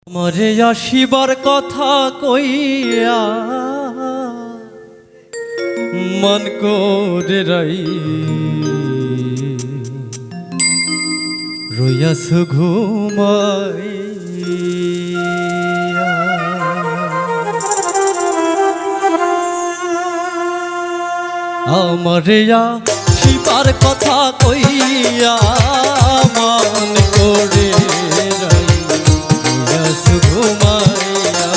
মরে আসিবার কথা কইয়া মন করে রাই রইয়াছ ঘুমাই আমারে আসিবার কথা কইয়া মন করে রাই ঘুমাইয়া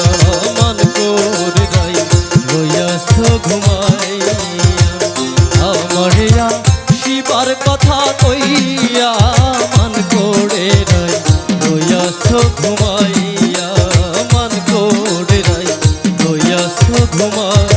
মন করে রাই রইয়াছ ঘুমাইয়া আমারিয়া শিবার কথা কইয়া মন করে রাই রইয়াছ ঘুমাইয়া মন করে রাই রইয়াছ ঘুমাইয়া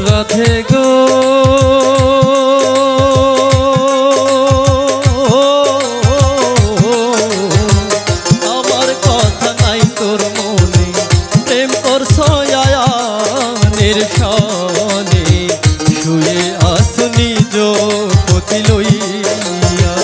রাধে গো আমার কথা নাই তোর মনে প্রেম করছ নির্শনে শুয়ে আস নিজ পতি লইয়া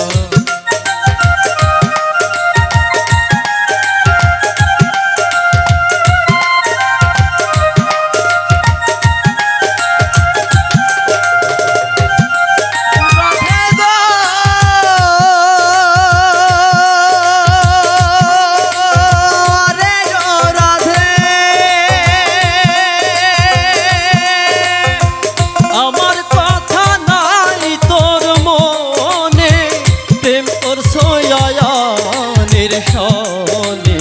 নির্শনে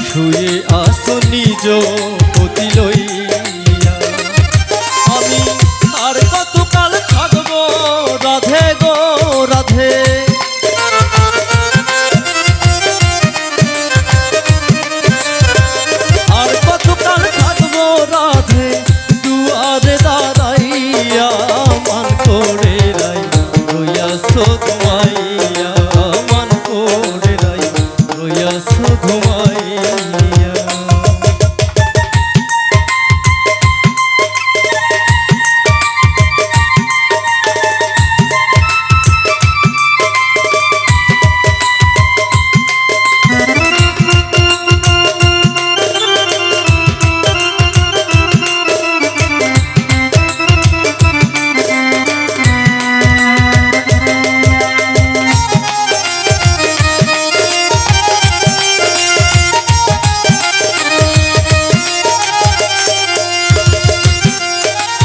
শুয়ে আস নিজ পতি লইয়া আমি আর কতকাল থাকবো রাধে গো রাধে আর কতকাল থাকবো রাধে দুয়ারে দাঁড়াইয়া মন করে রাই রইয়াছ ঘুমাইয়া মন করে রাই রইয়াছ ঘুমাইয়া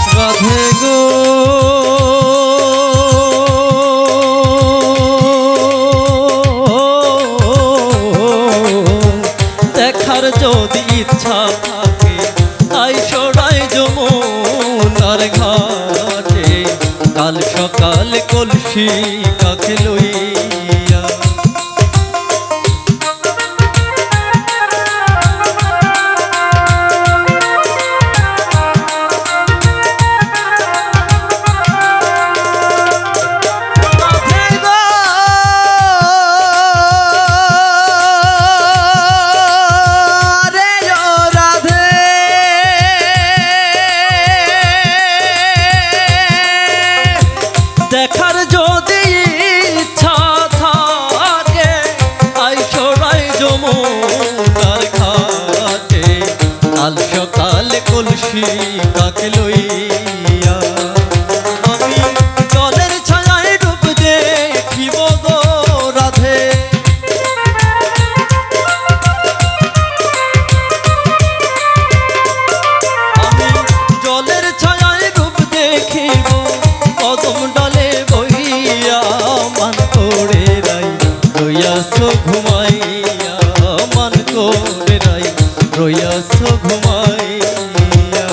রাধে গো দেখার যদি ইচ্ছা থাকে আইসো রাই যমুনার ঘাটে কাল সকাল কলসি কাকে লইয়া দেখার যদি ইচ্ছা থাকে আইসো রাই যমুনার ঘাটে কাল সকাল কলসি কাকে লইয়া আমি জলের ছায়ায় ডুব দেখিব গো রাধে আমি জলের ছায়ায় ডুব দেখিব কদম ডালে বইয়া মন করে রাই রইয়াছ ঘুমাইয়া মন করে রাই রইয়াছ ঘুমাইয়া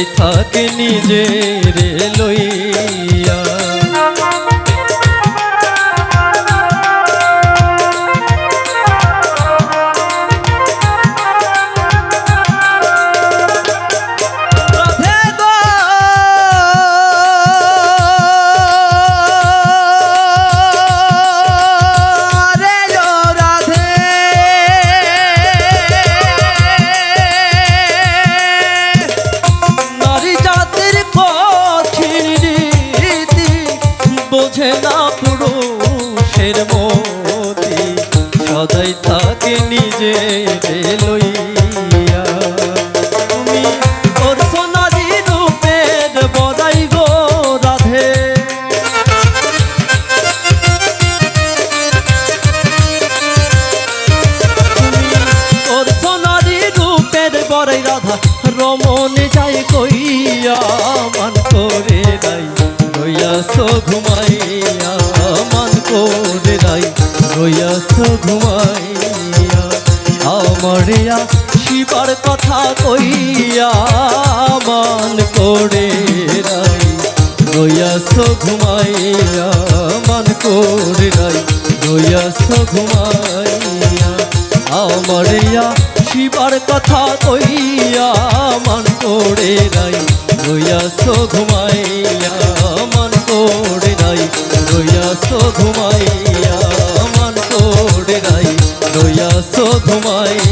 সদাই থাকে নিজের লইয়া। বোঝে না পুরুষের মতি, সদাই থাকে নিজের লইয়া। তুমি করছো নারী রূপের বড়াই গো রাধে, তুমি করছো নারী রূপের বড়াই রাধা, রমণে যায় কইয়া মান করে নাই রইয়াছো ঘুমাইয়া, মান করে নাই রইয়াছো ঘুমাইয়া। আমারিয়া শিবার কথা কইয়া মান করে নাই রইয়াছো ঘুমাইয়া, মান করে নাই রইয়াছো ঘুমাইয়া। আমারিয়া শিবার কথা কইয়া মান করে নাই রইয়াছো ঘুমাইয়া, মান করে নাই রইয়াছো ঘুমাইয়া, মান করে নাই রইয়াছো ঘুমাইয়া।